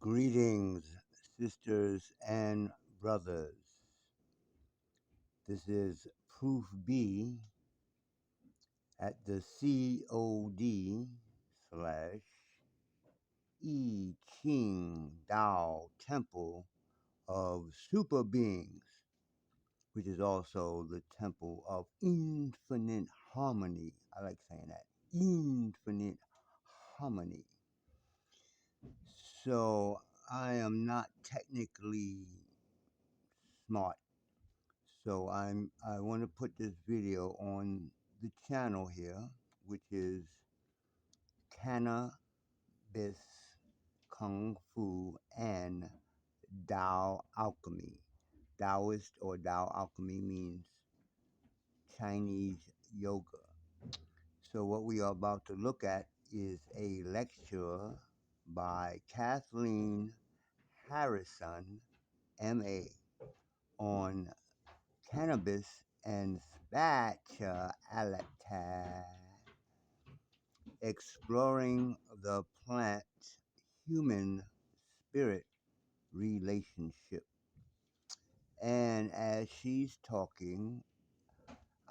Greetings, sisters and brothers. This is Proof B at the COD slash I Ching Dao Temple of Super Beings, which is also the Temple of Infinite Harmony. I like saying that. Infinite Harmony. So I am not technically smart. So I want to put this video on the channel here, which is Cannabis Kung Fu and Tao Alchemy. Taoist or Tao Alchemy means Chinese yoga. So what we are about to look at is a lecture by Kathleen Harrison, MA, on cannabis and spirituality, exploring the plant human spirit relationship. And as she's talking,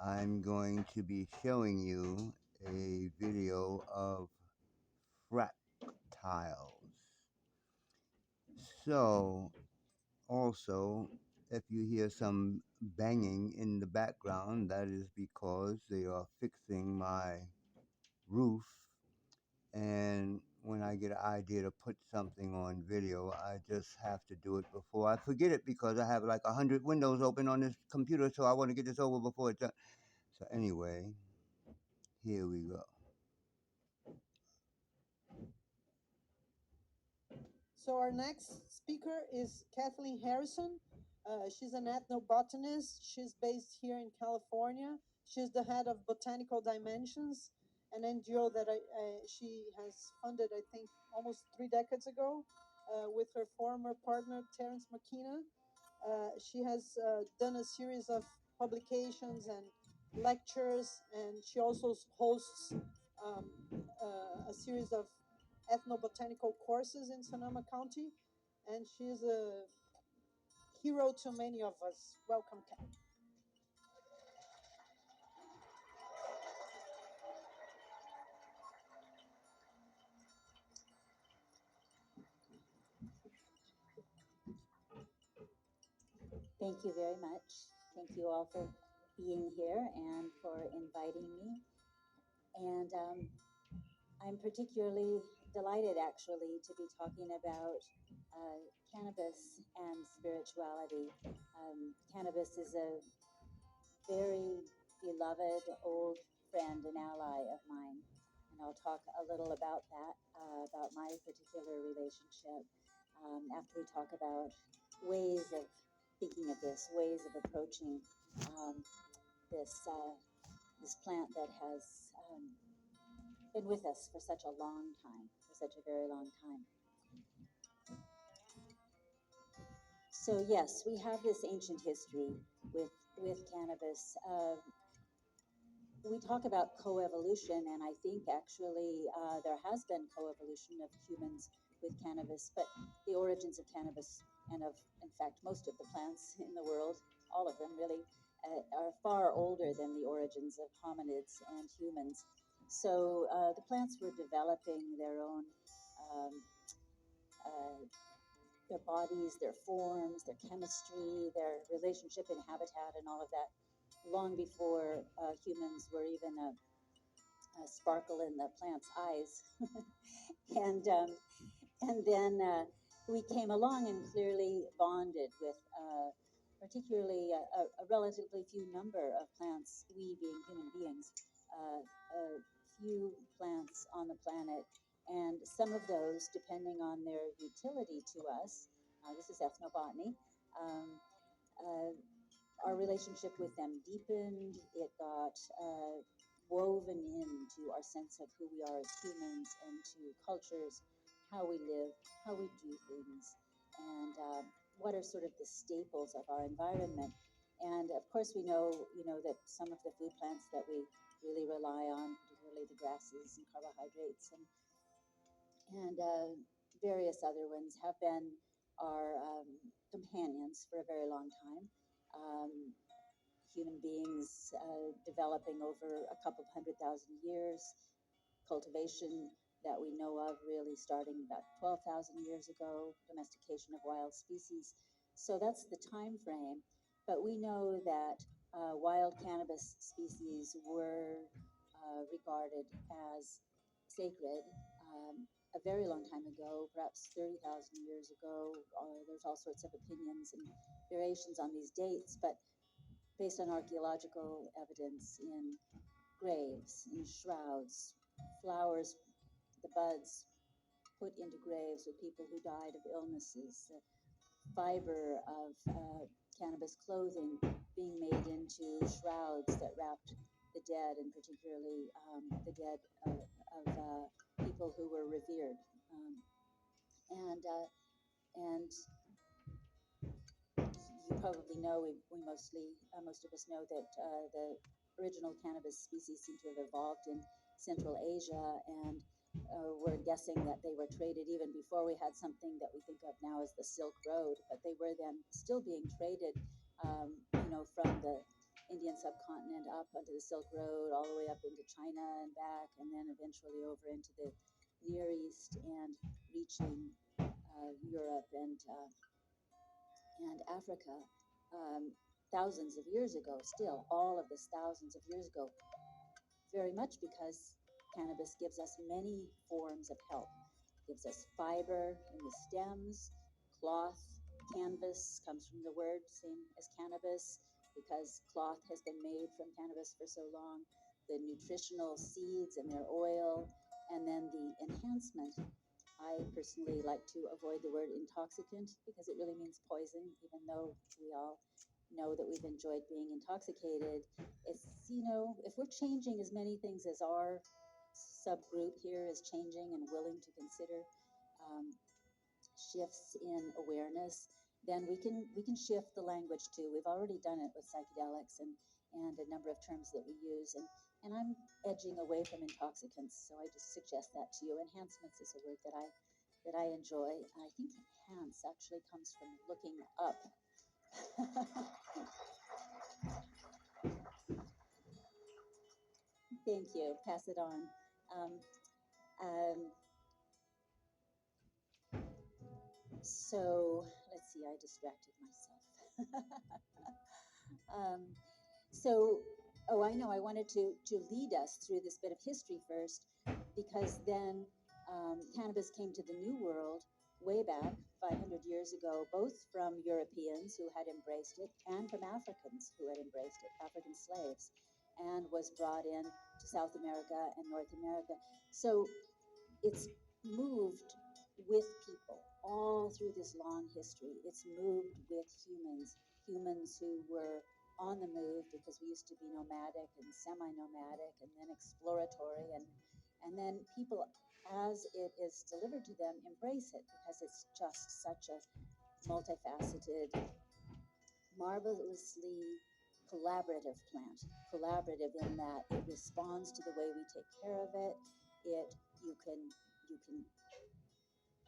I'm going to be showing you a video of fractals. So, also, if you hear some banging in the background, that is because they are fixing my roof. And when I get an idea to put something on video, I just have to do it before I forget it because I have like 100 windows open on this computer, so I want to get this over before it's done. So anyway, here we go. So our next speaker is Kathleen Harrison. She's an ethnobotanist. She's based here in California. She's the head of Botanical Dimensions, an NGO that she has funded, I think, almost 3 decades ago with her former partner, Terence McKenna. She has done a series of publications and lectures, and she also hosts a series of ethnobotanical courses in Sonoma County, and she's a hero to many of us. Welcome, Kat. Thank you very much. Thank you all for being here and for inviting me. And I'm particularly delighted, actually, to be talking about cannabis and spirituality. Cannabis is a very beloved old friend and ally of mine. And I'll talk a little about that, about my particular relationship, after we talk about ways of thinking of this, ways of approaching um, this plant that has been with us for such a long time, for such a very long time. So yes, we have this ancient history with cannabis. We talk about coevolution, and I think actually there has been coevolution of humans with cannabis, but the origins of cannabis and of, in fact, most of the plants in the world, all of them really, are far older than the origins of hominids and humans. So the plants were developing their own, um, uh, their bodies, their forms, their chemistry, their relationship and habitat, and all of that long before humans were even a sparkle in the plant's eyes. and and then we came along and clearly bonded with particularly a relatively few number of plants, we being human beings, a few plants on the planet. And some of those, depending on their utility to us, this is ethnobotany, um, uh, our relationship with them deepened. It got woven into our sense of who we are as humans and to cultures, how we live, how we do things, and what are sort of the staples of our environment. And of course, we know, that some of the food plants that we really rely on, particularly the grasses and carbohydrates, and various other ones have been our companions for a very long time. Human beings developing over a couple of 100,000 years, cultivation that we know of really starting about 12,000 years ago, domestication of wild species. So that's the time frame. But we know that wild cannabis species were regarded as sacred a very long time ago, perhaps 30,000 years ago. There's all sorts of opinions and variations on these dates, but based on archaeological evidence in graves, in shrouds, flowers, the buds put into graves with people who died of illnesses, the fiber of cannabis clothing being made into shrouds that wrapped the dead, and particularly the dead of people who were revered. And you probably know, we mostly, most of us know that the original cannabis species seem to have evolved in Central Asia, and we're guessing that they were traded even before we had something that we think of now as the Silk Road, but they were then still being traded, from the Indian subcontinent up onto the Silk Road, all the way up into China and back, and then eventually over into the Near East and reaching Europe and Africa, thousands of years ago, still all of this thousands of years ago, very much because cannabis gives us many forms of health. It gives us fiber in the stems, cloth, canvas comes from the word, same as cannabis, because cloth has been made from cannabis for so long, the nutritional seeds and their oil, and then the enhancement. I personally like to avoid the word intoxicant because it really means poison, even though we all know that we've enjoyed being intoxicated. It's, if we're changing as many things as our subgroup here is changing and willing to consider shifts in awareness, then we can shift the language too. We've already done it with psychedelics and a number of terms that we use, and I'm edging away from intoxicants, so I just suggest that to you. Enhancements is a word that I enjoy. I think enhance actually comes from looking up. Thank you. Pass it on. Um, um, so let's see. I distracted myself. um, So, oh, I know. I wanted to lead us through this bit of history first, because then cannabis came to the New World way back 500 years ago, both from Europeans who had embraced it and from Africans who had embraced it, African slaves, and was brought in to South America and North America. So it's moved with people all through this long history. It's moved with humans who were on the move, because we used to be nomadic and semi-nomadic and then exploratory, and then people, as it is delivered to them, embrace it because it's just such a multifaceted, marvelously collaborative plant. Collaborative in that it responds to the way we take care of it. You can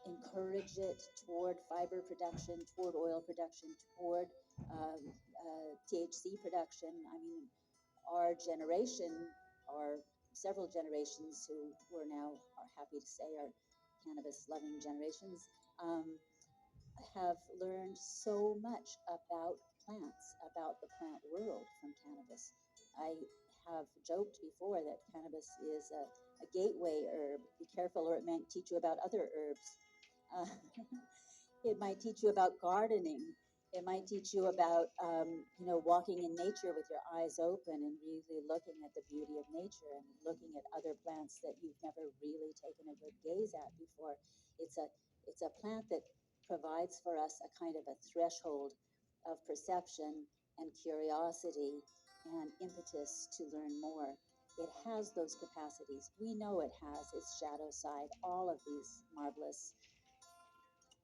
encourage it toward fiber production, toward oil production, toward THC production. I mean, our generation, our several generations who we're now are happy to say are cannabis loving generations, have learned so much about plants, about the plant world from cannabis. I have joked before that cannabis is a gateway herb. Be careful, or it might teach you about other herbs. Uh, it might teach you about gardening. It might teach you about, walking in nature with your eyes open and really looking at the beauty of nature and looking at other plants that you've never really taken a good gaze at before. It's a plant that provides for us a kind of a threshold of perception and curiosity and impetus to learn more. It has those capacities. We know it has its shadow side. All of these marvelous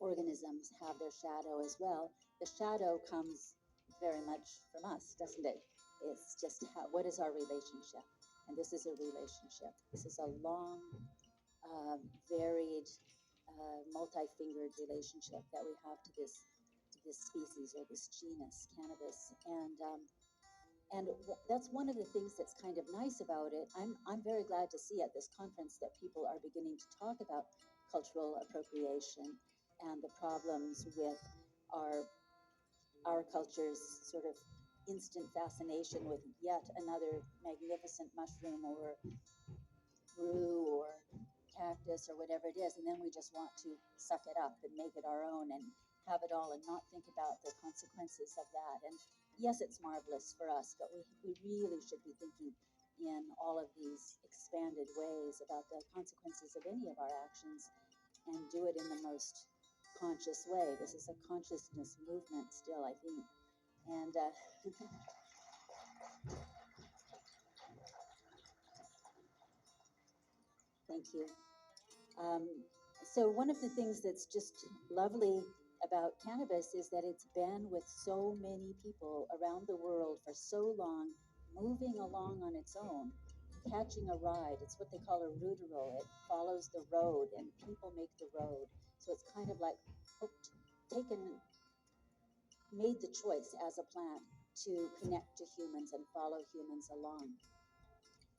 organisms have their shadow as well. The shadow comes very much from us, doesn't it? It's just what is our relationship? And this is a relationship. This is a long, varied multi-fingered relationship that we have to this species or this genus, cannabis, and that's one of the things that's kind of nice about it. I'm very glad to see at this conference that people are beginning to talk about cultural appropriation and the problems with our our culture's sort of instant fascination with yet another magnificent mushroom or brew or cactus or whatever it is, and then we just want to suck it up and make it our own and have it all and not think about the consequences of that. And yes, it's marvelous for us, but we really should be thinking in all of these expanded ways about the consequences of any of our actions and do it in the most conscious way. This is a consciousness movement still, I think. And thank you. Um, so one of the things that's just lovely about cannabis is that it's been with so many people around the world for so long, moving along on its own, catching a ride. It's what they call a ruderal. It follows the road, and people make the road. So it's kind of like hooked, taken, made the choice as a plant to connect to humans and follow humans along.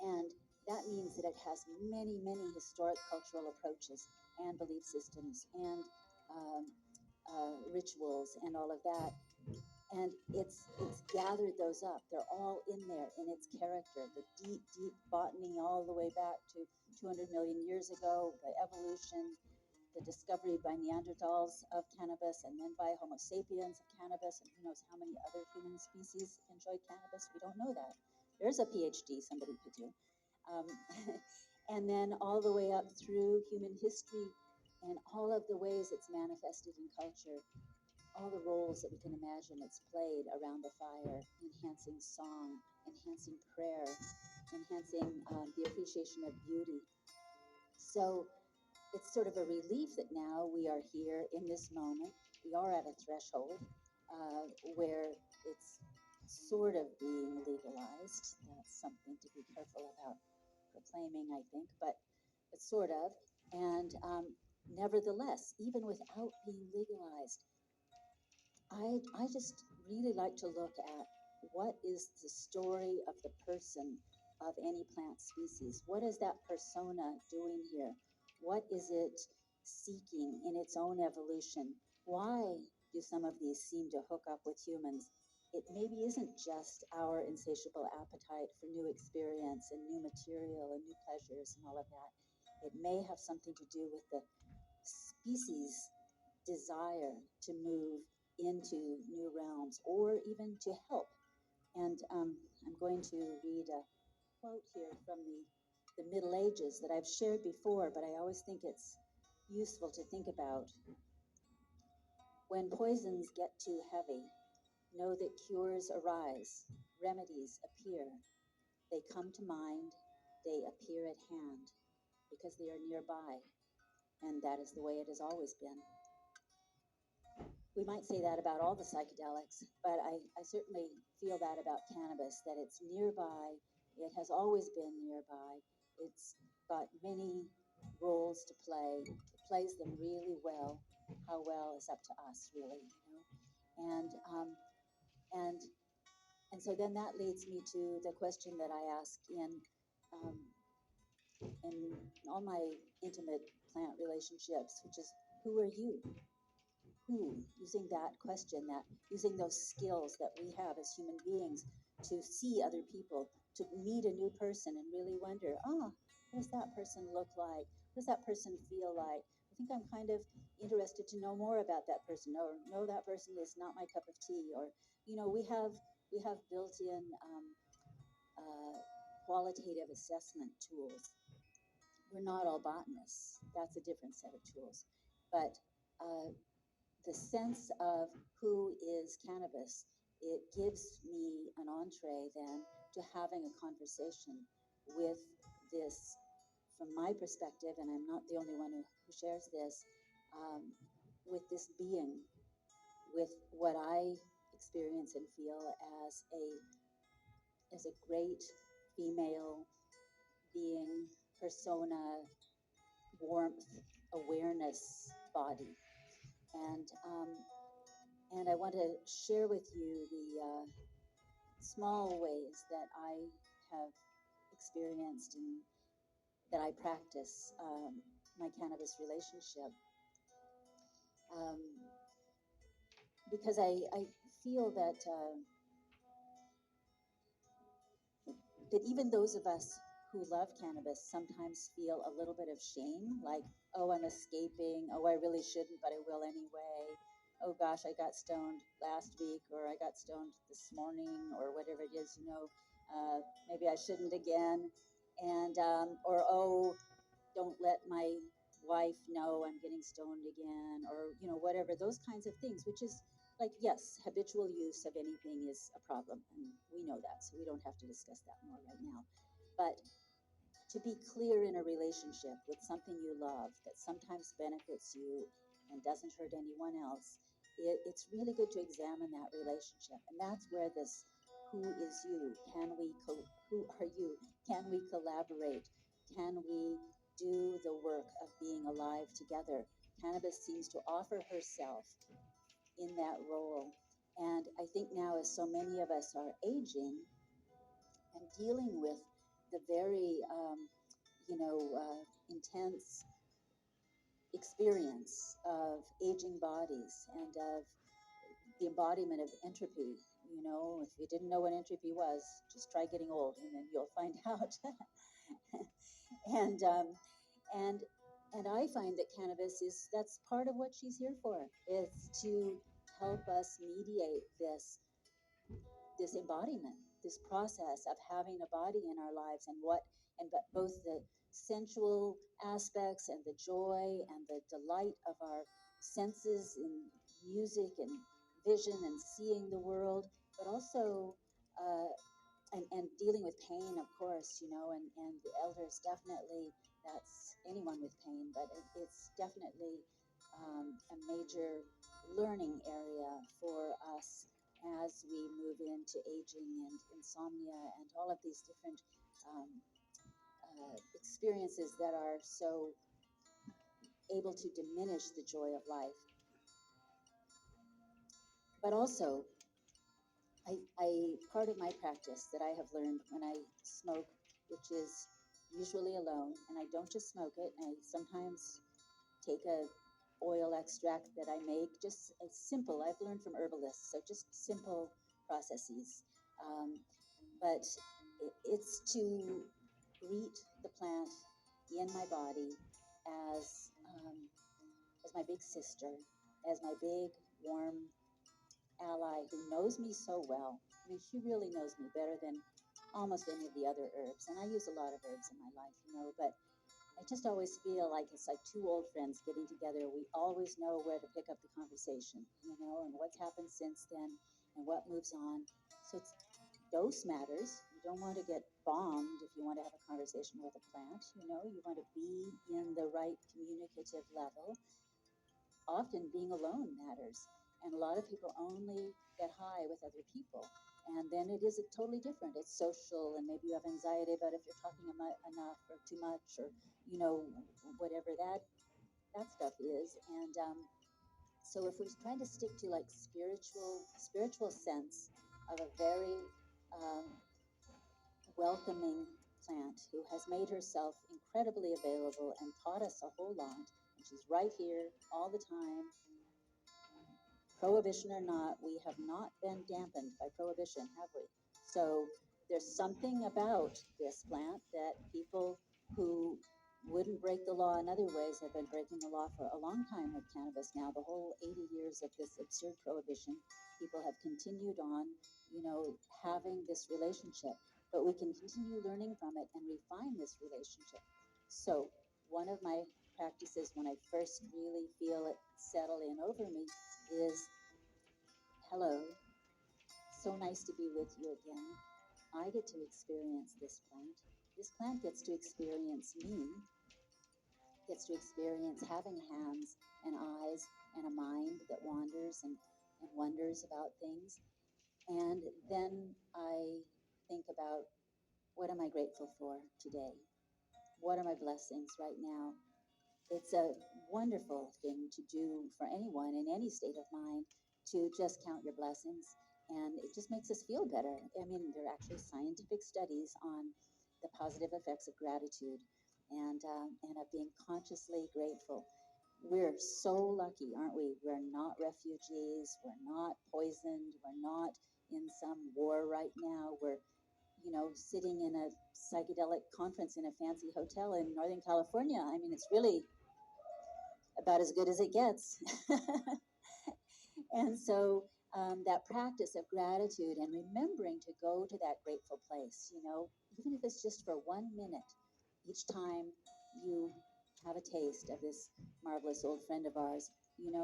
And that means that it has many, many historic cultural approaches and belief systems and rituals and all of that. And it's gathered those up. They're all in there in its character, the deep, deep botany all the way back to 200 million years ago, the evolution, the discovery by Neanderthals of cannabis, and then by Homo sapiens of cannabis, and who knows how many other human species enjoyed cannabis. We don't know that. There's a PhD somebody could do. Um, and then all the way up through human history and all of the ways it's manifested in culture, all the roles that we can imagine it's played around the fire, enhancing song, enhancing prayer, enhancing the appreciation of beauty. So it's sort of a relief that now we are here in this moment. We are at a threshold where it's sort of being legalized. That's something to be careful about proclaiming, I think, but sort of. And nevertheless, even without being legalized, I just really like to look at what is the story of the person of any plant species. What is that persona doing here? What is it seeking in its own evolution? Why do some of these seem to hook up with humans? It maybe isn't just our insatiable appetite for new experience and new material and new pleasures and all of that. It may have something to do with the species' desire to move into new realms or even to help. And I'm going to read a quote here from the Middle Ages that I've shared before, but I always think it's useful to think about. When poisons get too heavy, know that cures arise, remedies appear. They come to mind, they appear at hand, because they are nearby. And that is the way it has always been. We might say that about all the psychedelics, but I certainly feel that about cannabis, that it's nearby. It has always been nearby. It's got many roles to play. It plays them really well. How well is up to us, really, you know. And and and so then that leads me to the question that I ask um, in all my intimate plant relationships, which is, who are you? Who, using that question, that using those skills that we have as human beings to see other people, to meet a new person and really wonder, what does that person look like? What does that person feel like? I think I'm kind of interested to know more about that person, or no, that person is not my cup of tea, or we have built-in uh, qualitative assessment tools. We're not all botanists. That's a different set of tools, but the sense of who is cannabis, it gives me an entree then to having a conversation with this, from my perspective, and I'm not the only one who shares this, with this being, with what I experience and feel as a great female being persona, warmth, awareness body. And and I want to share with you the small ways that I have experienced and that I practice my cannabis relationship. Um, because I feel that even those of us who love cannabis sometimes feel a little bit of shame, like, oh, I'm escaping. Oh, I really shouldn't, but I will anyway. Oh gosh, I got stoned last week, or I got stoned this morning, or whatever it is, maybe I shouldn't again. And, or, oh, don't let my wife know I'm getting stoned again, or, whatever, those kinds of things, which is like, yes, habitual use of anything is a problem. And we know that. So we don't have to discuss that more right now. But to be clear in a relationship with something you love that sometimes benefits you and doesn't hurt anyone else, it's really good to examine that relationship. And that's where this who is you? Who are you? Can we collaborate? Can we do the work of being alive together? Cannabis seems to offer herself in that role. And I think now, as so many of us are aging and dealing with the very intense experience of aging bodies and of the embodiment of entropy. If you didn't know what entropy was, just try getting old, and then you'll find out. and and and I find that cannabis that's part of what she's here for, is to help us mediate this embodiment, this process of having a body in our lives, and but both the sensual aspects and the joy and the delight of our senses in music and vision and seeing the world, but also uh, and dealing with pain, of course, and the elders definitely, that's anyone with pain, but it's definitely a major learning area for us as we move into aging and insomnia and all of these different um, experiences that are so able to diminish the joy of life. But also, I part of my practice that I have learned when I smoke, which is usually alone, and I don't just smoke it. I sometimes take a oil extract that I make, just simple. I've learned from herbalists, so just simple processes. Um, but it's to greet the plant in my body as um, as my big sister, as my big warm ally who knows me so well. I mean, she really knows me better than almost any of the other herbs. And I use a lot of herbs in my life, but I just always feel like it's like two old friends getting together. We always know where to pick up the conversation, and what's happened since then and what moves on. So dose matters. You don't want to get bombed if you want to have a conversation with a plant. You want to be in the right communicative level. Often being alone matters. And a lot of people only get high with other people. And then it is totally different. It's social, and maybe you have anxiety about if you're talking enough or too much, or, whatever that stuff is. And so if we're trying to stick to like spiritual sense of a very um, welcoming plant who has made herself incredibly available and taught us a whole lot, and she's right here all the time, prohibition or not, we have not been dampened by prohibition, have we? So there's something about this plant that people who wouldn't break the law in other ways have been breaking the law for a long time with cannabis now. The whole 80 years of this absurd prohibition, people have continued on, having this relationship. But we can continue learning from it and refine this relationship. So one of my practices when I first really feel it settle in over me is, hello, so nice to be with you again. I get to experience this plant. This plant gets to experience me, gets to experience having hands and eyes and a mind that wanders and wonders about things. And then I think about, what am I grateful for today? What are my blessings right now? it's a wonderful thing to do for anyone in any state of mind to just count your blessings. And it just makes us feel better. I mean, there are actually scientific studies on the positive effects of gratitude and of being consciously grateful. We're so lucky, aren't we? We're not refugees. We're not poisoned. We're not in some war right now. We're, sitting in a psychedelic conference in a fancy hotel in Northern California. I mean, it's really about as good as it gets. And so that practice of gratitude and remembering to go to that grateful place, even if it's just for 1 minute each time you have a taste of this marvelous old friend of ours,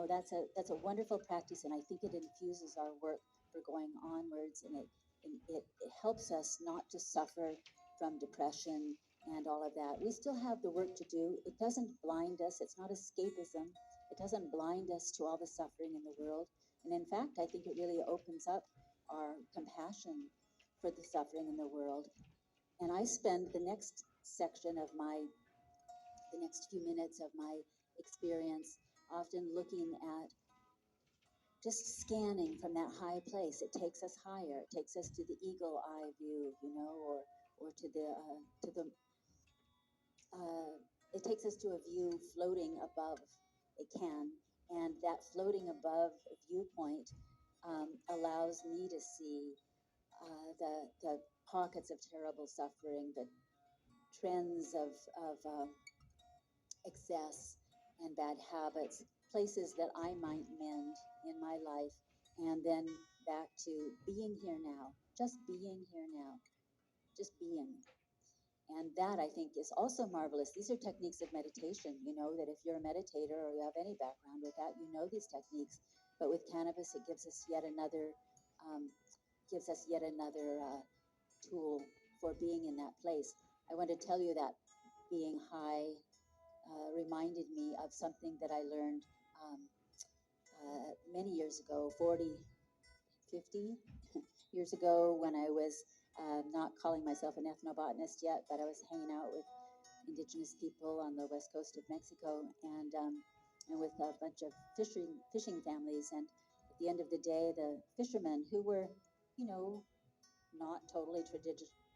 that's a wonderful practice, and I think it infuses our work for going onwards, and it helps us not to suffer from depression and all of that. We still have the work to do. It doesn't blind us. It's not escapism. It doesn't blind us to all the suffering in the world. And in fact, I think it really opens up our compassion for the suffering in the world. And I spend the next few minutes of my experience often looking at just scanning from that high place. It takes us higher. It takes us to the eagle eye view, or to the it takes us to a view floating above. It can, and that floating above viewpoint allows me to see the pockets of terrible suffering, the trends of excess and bad habits, places that I might mend in my life, and then back to being here now, just being here now, just being. And that, I think, is also marvelous. These are techniques of meditation, that if you're a meditator or you have any background with that, these techniques. But with cannabis, it gives us yet another tool for being in that place. I want to tell you that being high reminded me of something that I learned many years ago, 40, 50 years ago, when I was not calling myself an ethnobotanist yet, but I was hanging out with indigenous people on the west coast of Mexico, and with a bunch of fishing families. And at the end of the day, the fishermen, who were, not totally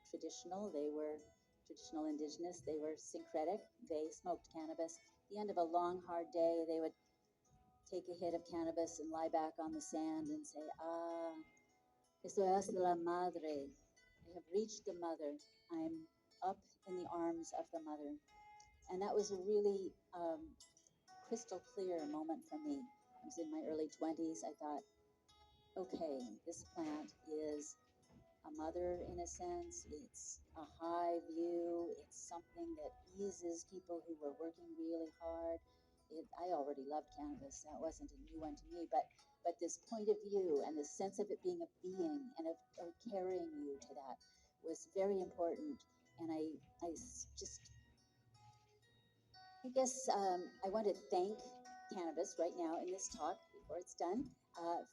traditional, they were traditional indigenous, they were syncretic, they smoked cannabis. At the end of a long, hard day, they would take a hit of cannabis and lie back on the sand and say, eso es la madre. I have reached the mother. I'm up in the arms of the mother. And that was a really crystal clear moment for me. I was in my early 20s. I thought, okay, this plant is a mother in a sense. It's a high view. It's something that eases people who were working really hard. I already loved cannabis. That wasn't a new one to me, but this point of view and the sense of it being a being and of carrying you to that was very important. And I just I guess I want to thank cannabis right now in this talk before it's done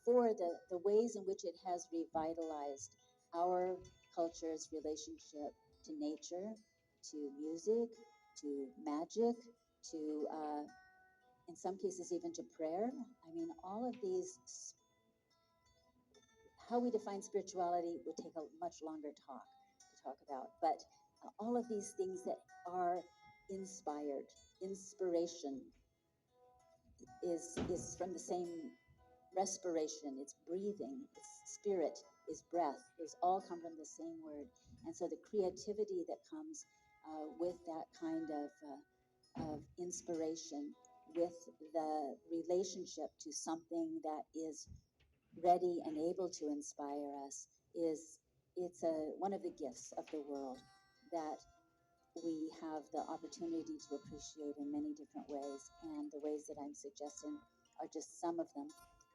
for the ways in which it has revitalized our culture's relationship to nature, to music, to magic, to, in some cases, even to prayer. I mean, all of these, how we define spirituality would take a much longer talk to talk about, but all of these things that are inspired, inspiration, is from the same respiration. It's breathing. It's spirit. Is breath. Those all come from the same word. And so the creativity that comes with that kind of inspiration, with the relationship to something that is ready and able to inspire us, it's one of the gifts of the world that we have the opportunity to appreciate in many different ways. And the ways that I'm suggesting are just some of them.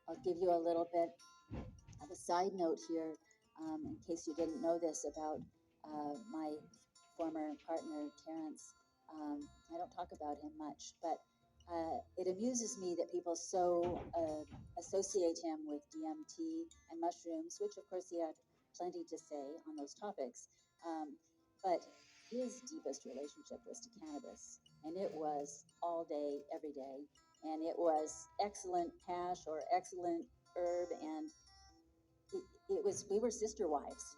I'll give you a little bit of a side note here, in case you didn't know this about my former partner, Terrence. I don't talk about him much, but it amuses me that people so associate him with DMT and mushrooms, which of course he had plenty to say on those topics. But his deepest relationship was to cannabis, and it was all day, every day, and it was excellent hash or excellent herb, and it was we were sister wives.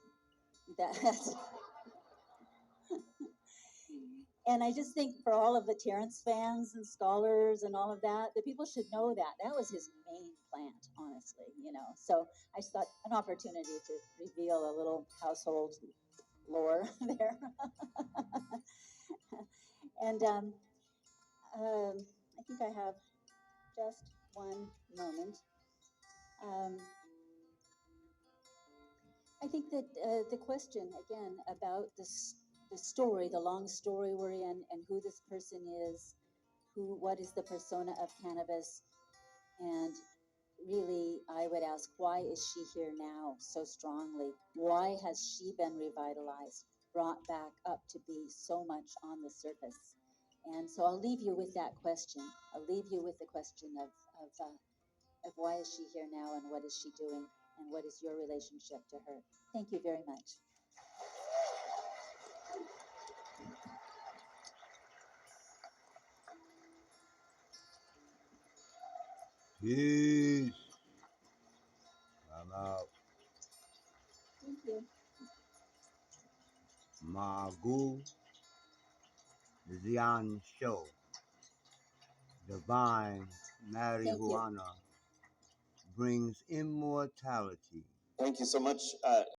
That and I just think for all of the Terrence fans and scholars and all of that, the people should know that that was his main plant, honestly, you know. So I just thought an opportunity to reveal a little household lore there. And I think I have just one moment. Um, I think that the question again about this, the story, the long story we're in, and who this person is, what is the persona of cannabis, and really, I would ask, why is she here now so strongly? Why has she been revitalized, brought back up to be so much on the surface? And so I'll leave you with that question. I'll leave you with the question of why is she here now, and what is she doing, and what is your relationship to her? Thank you very much. Peace. I'm out. Thank you. Magoo Zian Show. Divine Thank you. marijuana brings immortality. Thank you so much.